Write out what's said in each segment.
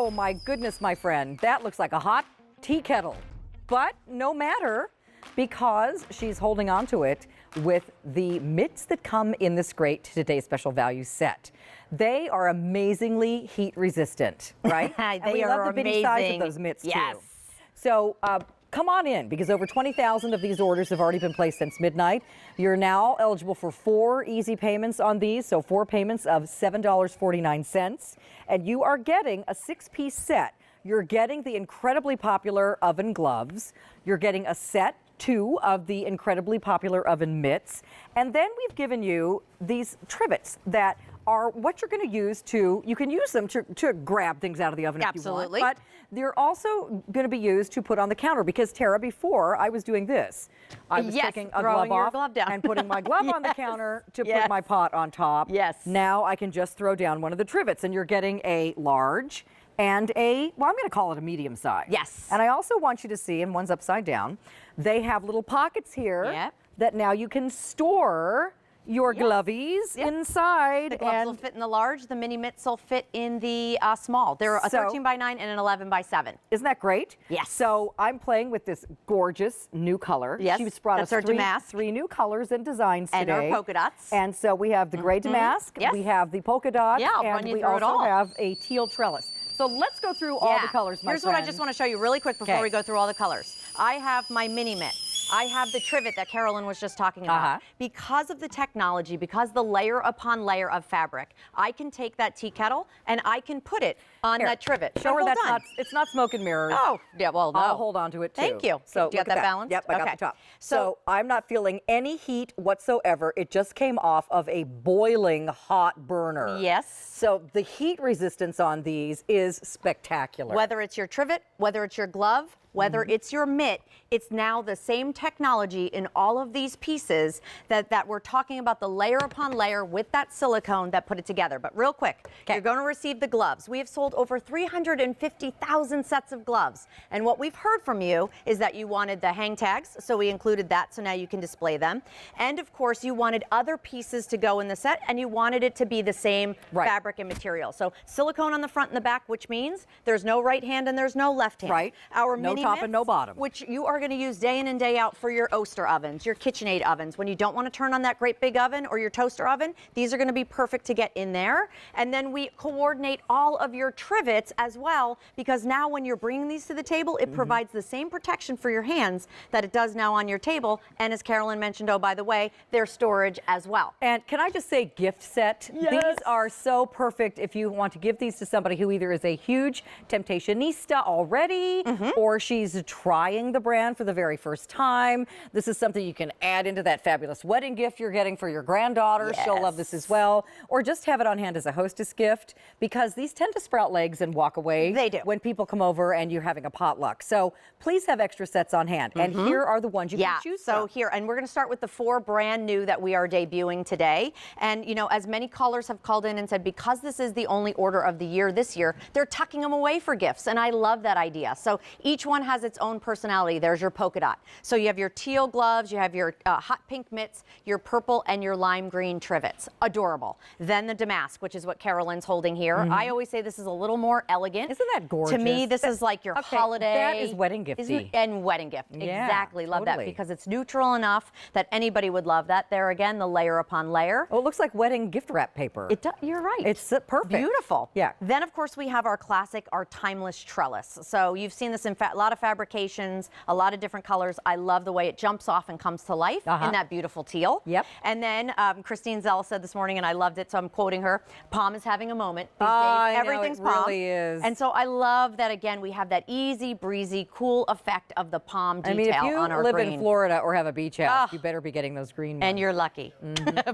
Oh my goodness, my friend, that looks like a hot tea kettle. But no matter, because she's holding on to it with the mitts that come in this great Today's Special Value set. They are amazingly heat resistant, right? They we are love the bitty amazing. size of those mitts yes. too. So come on in, because over 20,000 of these orders have already been placed since midnight. You're now eligible for 4 easy payments on these, so 4 payments of $7.49, and you are getting a 6-piece set. You're getting the incredibly popular oven gloves. You're getting a set 2 of the incredibly popular oven mitts, and then we've given you these trivets that are what you're going to use to, you can use them to grab things out of the oven if you want, but they're also going to be used to put on the counter, because Tara, before I was doing this, I was taking a glove off down. and putting my glove on the counter to put my pot on top. Yes. Now I can just throw down one of the trivets, and you're getting a large and a, well, I'm going to call it a medium size. Yes. And I also want you to see, and one's upside down, they have little pockets here that now you can store your glovies inside. The gloves will fit in the large, the mini mitts will fit in the small. They're a 13 by 9 and an 11 by 7. Isn't that great? Yes. So I'm playing with this gorgeous new color. Yes. She's brought That's us our Damask. 3 new colors and designs today. And our polka dots. And so we have the gray Damask, we have the polka dot, and we also have a teal trellis. So let's go through all the colors, my Here's friend. what I just want to show you really quick before we go through all the colors. I have my mini mitt. I have the trivet that Carolyn was just talking about. Because of the technology, because the layer upon layer of fabric, I can take that tea kettle and I can put it on that trivet. Show her that's it's not smoke and mirrors. Oh, yeah, well, no. I'll hold on to it too. Thank you. So do you got that balance? Yep, I got the top. So I'm not feeling any heat whatsoever. It just came off of a boiling hot burner. Yes. So the heat resistance on these is spectacular. Whether it's your trivet, whether it's your glove, whether it's your mitt, it's now the same technology in all of these pieces that we're talking about, the layer upon layer with that silicone that put it together. But real quick, you're going to receive the gloves. We have sold over 350,000 sets of gloves. And what we've heard from you is that you wanted the hang tags, so we included that, so now you can display them. And of course, you wanted other pieces to go in the set, and you wanted it to be the same fabric and material. So silicone on the front and the back, which means there's no right hand and there's no left hand. Right. Our no mini top mitts, and no bottom. which you are going to use day in and day out for your Oster ovens, your KitchenAid ovens. When you don't want to turn on that great big oven or your toaster oven, these are going to be perfect to get in there. And then we coordinate all of your trivets as well, because now when you're bringing these to the table, it provides the same protection for your hands that it does now on your table. And as Carolyn mentioned, oh, by the way, their storage as well. And can I just say, gift set? These are so perfect if you want to give these to somebody who either is a huge Temptationista already, or she's trying the brand for the very first time. This is something you can add into that fabulous wedding gift you're getting for your granddaughter. She'll love this as well. Or just have it on hand as a hostess gift, because these tend to sprout legs and walk away. They do. When people come over and you're having a potluck. So please have extra sets on hand. And here are the ones you can choose from. So here, and we're going to start with the 4 brand new that we are debuting today. And, you know, as many callers have called in and said, because this is the only order of the year this year, they're tucking them away for gifts. And I love that idea. So each one has its own personality. There's your polka dot. So you have your teal gloves, you have your hot pink mitts, your purple and your lime green trivets. Adorable. Then the Damask, which is what Carolyn's holding here. I always say this is a little more elegant. Isn't that gorgeous? To me, this is like your holiday. That is wedding gifty. And wedding gift. Yeah, exactly. Love that, because it's neutral enough that anybody would love that. There again, the layer upon layer. Oh, it looks like wedding gift wrap paper. It does, you're right. It's perfect. Beautiful. Yeah. Then, of course, we have our classic, our timeless trellis. So you've seen this in a lot of fabrications, a lot of different colors. I love the way it jumps off and comes to life in that beautiful teal. Yep. And then Christine Zell said this morning, and I loved it, so I'm quoting her, Palm is having a moment. These days, everything's it palm. really is. And so I love that, again, we have that easy, breezy, cool effect of the palm detail on our if you live green. in Florida or have a beach house, you better be getting those green ones. And you're lucky,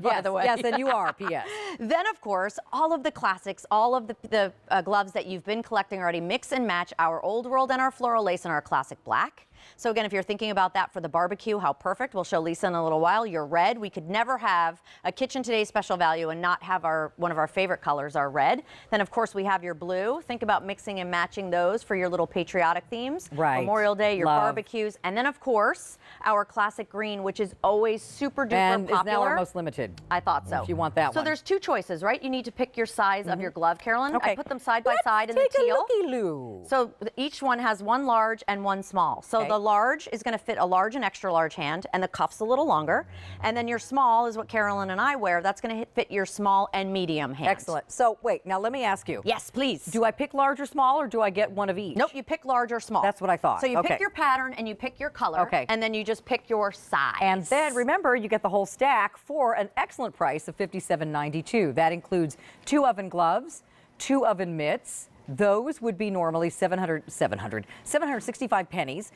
by the way. Yes, and you are, P.S. Then, of course, all of the classics, all of the gloves that you've been collecting already, mix and match our Old World and our Floral Lace and our Classic Black. So again, if you're thinking about that for the barbecue, how perfect. We'll show Lisa in a little while. Your red, we could never have a Kitchen Today special value and not have one of our favorite colors, our red. Then of course we have your blue. Think about mixing and matching those for your little patriotic themes. Right. Memorial Day, your Love. barbecues. And then of course, our classic green, which is always super duper And popular. is now our most limited. I thought so. If you want that so one. there's two choices, right? You need to pick your size of your glove, Carolyn. Okay. I put them side by side in the Take teal. a looky-loo. So each one has one large and one small. So Okay. the large is going to fit a large and extra large hand, and the cuff's a little longer. And then your small is what Carolyn and I wear. That's going to fit your small and medium hand. Excellent. So wait, now let me ask you. Yes, please. Do I pick large or small, or do I get one of each? Nope, you pick large or small. That's what I thought. So you Okay. pick your pattern and you pick your color. Okay. And then you just pick your size. And then remember, you get the whole stack for an excellent price of $57.92. That includes 2 oven gloves, 2 oven mitts. Those would be normally 765 pennies.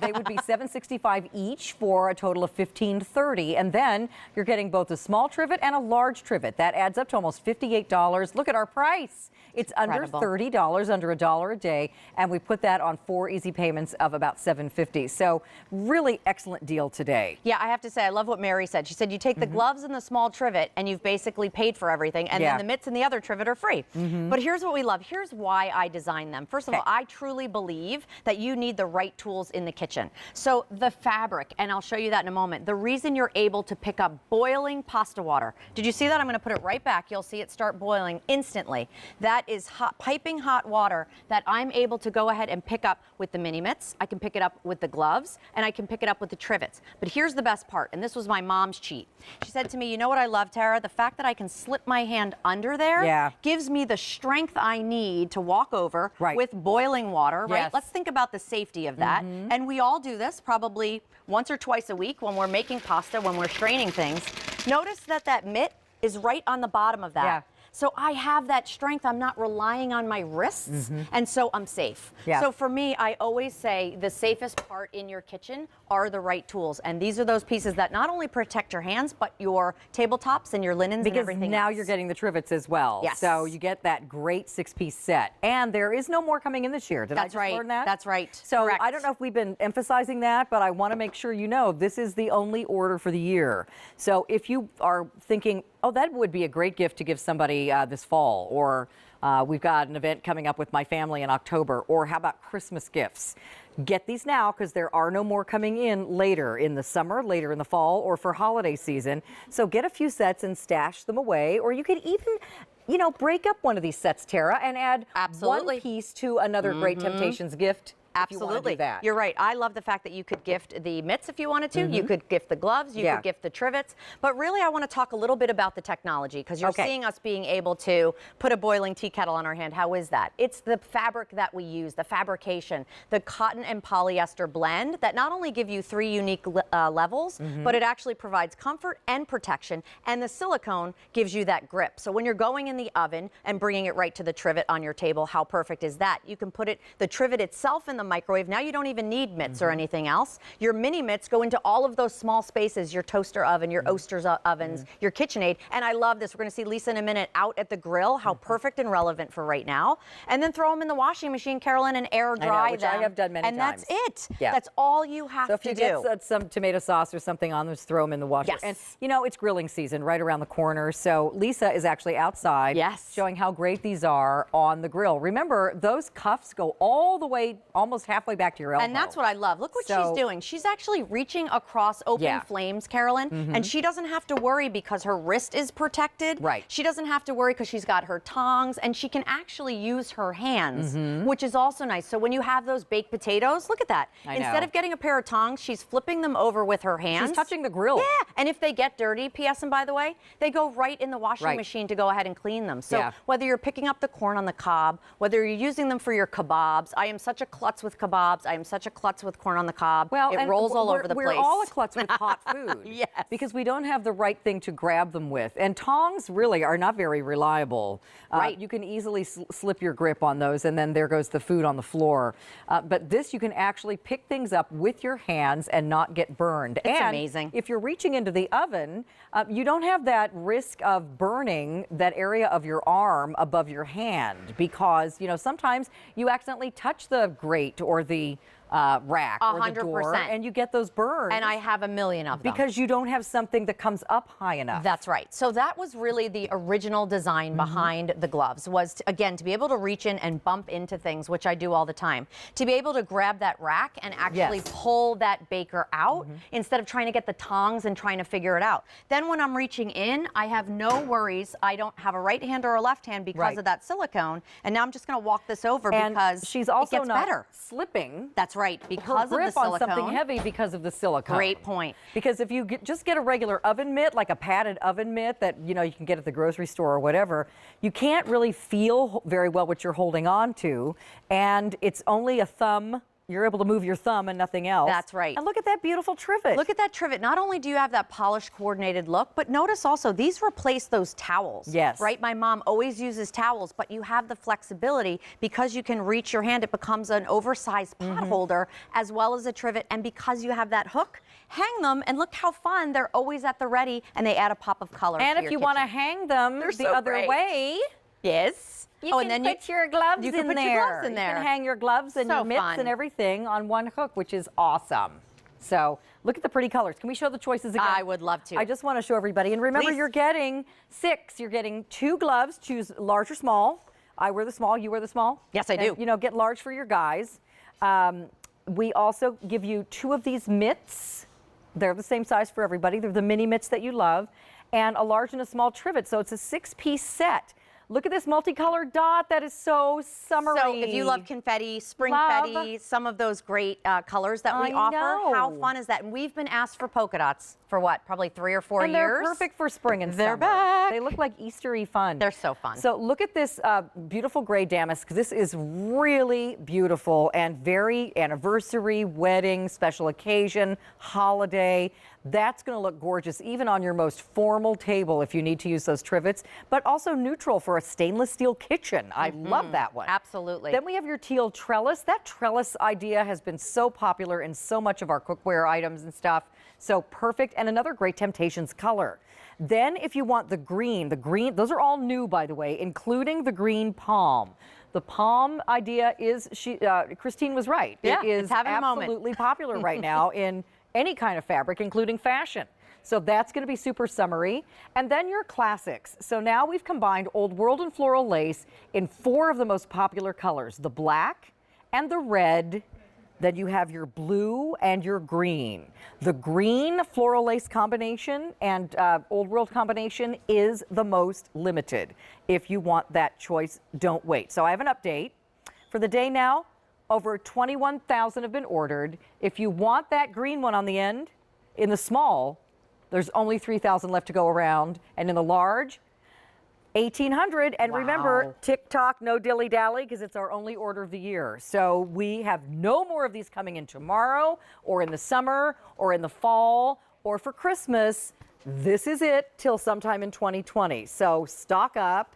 They would be $765 each for a total of $15.30. And then you're getting both a small trivet and a large trivet. That adds up to almost $58. Look at our price. It's under Incredible. $30, under $1 a day, and we put that on 4 easy payments of about $750. So really excellent deal today. Yeah, I have to say, I love what Mary said. She said you take the gloves and the small trivet and you've basically paid for everything, and Yeah. then the mitts and the other trivet are free. But here's what we love. Here's why I designed them. First of all, I truly believe that you need the right tools in the kitchen. So the fabric, and I'll show you that in a moment, the reason you're able to pick up boiling pasta water. Did you see that? I'm going to put it right back. You'll see it start boiling instantly. That is hot, piping hot water that I'm able to go ahead and pick up with the mini mitts. I can pick it up with the gloves, and I can pick it up with the trivets. But here's the best part, and this was my mom's cheat. She said to me, you know what I love, Tara? The fact that I can slip my hand under there gives me the strength I need to walk over with boiling water, right? Yes. Let's think about the safety of that. And we all do this probably once or twice a week when we're making pasta, when we're straining things. Notice that that mitt is right on the bottom of that. Yeah. So I have that strength. I'm not relying on my wrists, and so I'm safe. Yeah. So for me, I always say the safest part in your kitchen are the right tools. And these are those pieces that not only protect your hands, but your tabletops and your linens and everything Because now else. you're getting the trivets as well. Yes. So you get that great 6-piece set. And there is no more coming in this year. Did I That's just right. learn that? That's right. So Correct. I don't know if we've been emphasizing that, but I want to make sure you know this is the only order for the year. So if you are thinking, oh, that would be a great gift to give somebody this fall, or we've got an event coming up with my family in October, or how about Christmas gifts? Get these now, because there are no more coming in later in the summer, later in the fall, or for holiday season. So get a few sets and stash them away, or you could even, you know, break up one of these sets, Tara, and add one piece to another great Temptations gift. If you want to Absolutely. do that. You're right. I love the fact that you could gift the mitts if you wanted to. You could gift the gloves. You could gift the trivets. But really, I want to talk a little bit about the technology, because you're seeing us being able to put a boiling tea kettle on our hand. How is that? It's the fabric that we use, the fabrication, the cotton and polyester blend that not only give you 3 unique levels, but it actually provides comfort and protection. And the silicone gives you that grip. So when you're going in the oven and bringing it right to the trivet on your table, how perfect is that? You can put the trivet itself in the microwave. Now you don't even need mitts or anything else. Your mini mitts go into all of those small spaces, your toaster oven, your Oster's ovens, your KitchenAid. And I love this. We're going to see Lisa in a minute out at the grill. How perfect and relevant for right now. And then throw them in the washing machine, Carolyn, and air dry which them. I have done many and times. that's it. Yeah. That's all you have So if to you do. get some tomato sauce or something on, just throw them in the washer. Yes. And you know, it's grilling season right around the corner. So Lisa is actually outside showing how great these are on the grill. Remember, those cuffs go all the way, almost halfway back to your elbow. And that's what I love. Look what she's doing. She's actually reaching across open flames, Carolyn, and she doesn't have to worry because her wrist is protected. Right. She doesn't have to worry because she's got her tongs, and she can actually use her hands, which is also nice. So when you have those baked potatoes, look at that. Instead of getting a pair of tongs, she's flipping them over with her hands. She's touching the grill. Yeah, and if they get dirty, P.S. and by the way, they go right in the washing machine to go ahead and clean them. So whether you're picking up the corn on the cob, whether you're using them for your kebabs, I am such a klutz with kebabs. I am such a klutz with corn on the cob. Well, it rolls all over the place. We're all a klutz with hot food. Yes. Because we don't have the right thing to grab them with. And tongs really are not very reliable. Right. You can easily slip your grip on those, and then there goes the food on the floor. But this, you can actually pick things up with your hands and not get burned. It's and amazing. If you're reaching into the oven, you don't have that risk of burning that area of your arm above your hand, because, you know, sometimes you accidentally touch the grate or the rack or the door, 100%. and you get those burns. And I have a million of them. Because you don't have something that comes up high enough. That's right. So that was really the original design behind the gloves, was again to be able to reach in and bump into things, which I do all the time. To be able to grab that rack and actually pull that baker out instead of trying to get the tongs and trying to figure it out. Then when I'm reaching in, I have no worries. I don't have a right hand or a left hand because of that silicone. And now I'm just going to walk this over because she's also it gets not better. Slipping. That's right, because of the grip silicone. on something heavy because of the silicone. Great point. Because if you just get a regular oven mitt, like a padded oven mitt that you can get at the grocery store or whatever, you can't really feel very well what you're holding on to, and it's only a thumb. You're able to move your thumb and nothing else. That's right. And look at that beautiful trivet. Look at that trivet. Not only do you have that polished, coordinated look, but notice also these replace those towels. Yes. Right? My mom always uses towels, but you have the flexibility because you can reach your hand. It becomes an oversized pot holder as well as a trivet. And because you have that hook, hang them and look how fun. They're always at the ready and they add a pop of color. and to if your you want to kitchen. hang them the so other great. way, Yes. you can put your gloves you can in put there. your gloves in You there. can hang your gloves and So your mitts fun. and everything on one hook, which is awesome. So look at the pretty colors. Can we show the choices again? I would love to. I just want to show everybody. And remember, Please. you're getting 6. You're getting 2 gloves. Choose large or small. I wear the small. You wear the small? Yes, I do. And, get large for your guys. We also give you 2 of these mitts. They're the same size for everybody. They're the mini mitts that you love. And a large and a small trivet. So it's a 6-piece set. Look at this multicolored dot. That is so summery. So if you love confetti, spring confetti, some of those great colors that we I offer, know. how fun is that? And we've been asked for polka dots for what, probably 3 or 4 and years? they're perfect for spring and They're summer. back. They look like Eastery fun. They're so fun. So look at this beautiful gray damask. This is really beautiful and very anniversary, wedding, special occasion, holiday. That's going to look gorgeous even on your most formal table if you need to use those trivets, but also neutral for a stainless steel kitchen. I love that one. Absolutely. Then we have your teal trellis. That trellis idea has been so popular in so much of our cookware items and stuff. So perfect. And another great Temptations color. Then if you want the green, those are all new, by the way, including the green palm. The palm idea is, Christine was right. Yeah, it is it's having a moment. absolutely popular right now in any kind of fabric, including fashion. So that's going to be super summery. And then your classics. So now we've combined Old World and floral lace in 4 of the most popular colors, the black and the red. Then you have your blue and your green. The green floral lace combination and Old World combination is the most limited. If you want that choice, don't wait. So I have an update. For the day now, over 21,000 have been ordered. If you want that green one on the end, in the small, there's only 3,000 left to go around. And in the large, 1,800. And remember, TikTok, no dilly-dally, because it's our only order of the year. So we have no more of these coming in tomorrow or in the summer or in the fall or for Christmas. This is it till sometime in 2020. So stock up.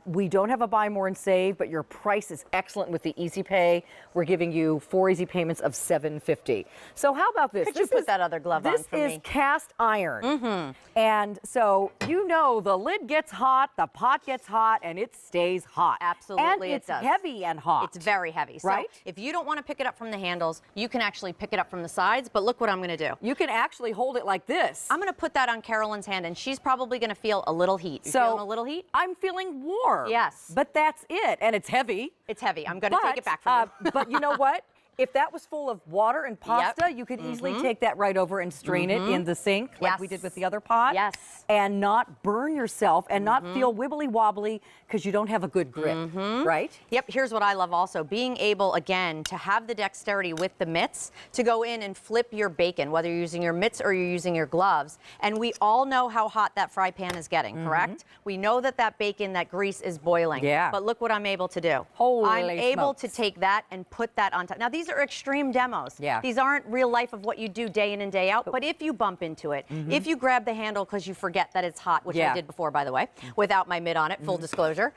We don't have a buy more and save, but your price is excellent with the Easy Pay. We're giving you 4 easy payments of $750. So how about this? Could you put that other glove on for me? This is cast iron. And so the lid gets hot, the pot gets hot, and it stays hot. Absolutely, and it does. It's heavy and hot. It's very heavy. So right? if you don't want to pick it up from the handles, you can actually pick it up from the sides. But look what I'm going to do. You can actually hold it like this. I'm going to put that on Carolyn's hand, and she's probably going to feel a little heat. You feeling a little heat? I'm feeling warm. Yes. But that's it. And it's heavy. It's heavy. I'm going to take it back from you. But you know what? If that was full of water and pasta, you could easily take that right over and strain it in the sink like we did with the other pot. Yes. And not burn yourself and not feel wibbly wobbly because you don't have a good grip, right? Yep, here's what I love also. Being able, again, to have the dexterity with the mitts to go in and flip your bacon, whether you're using your mitts or you're using your gloves. And we all know how hot that fry pan is getting, correct? We know that that bacon, that grease is boiling. Yeah. But look what I'm able to do. Holy I'm able smokes. to take that and put that on top. Now, these are extreme demos. Yeah. These aren't real life of what you do day in and day out. But if you bump into it, if you grab the handle because you forget that it's hot, which I did before, by the way, without my mitt on it, full disclosure,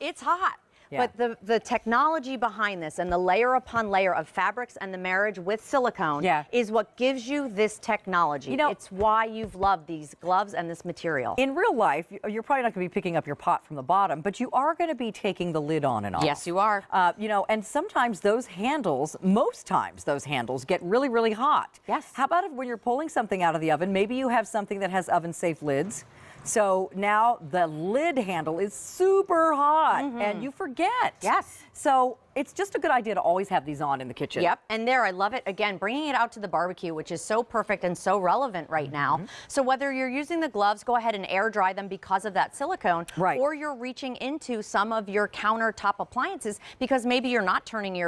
it's hot. Yeah. But the technology behind this and the layer upon layer of fabrics and the marriage with silicone is what gives you this technology. You know, it's why you've loved these gloves and this material. In real life, you're probably not going to be picking up your pot from the bottom, but you are going to be taking the lid on and off. Yes, you are. You know, and sometimes those handles, most times those handles get really, really hot. Yes. How about if when you're pulling something out of the oven, maybe you have something that has oven-safe lids? So now the lid handle is super hot and you forget. Yes. So it's just a good idea to always have these on in the kitchen. Yep, and there, I love it. Again, bringing it out to the barbecue, which is so perfect and so relevant right now. So whether you're using the gloves, go ahead and air dry them because of that silicone, Right. or you're reaching into some of your countertop appliances because maybe you're not turning your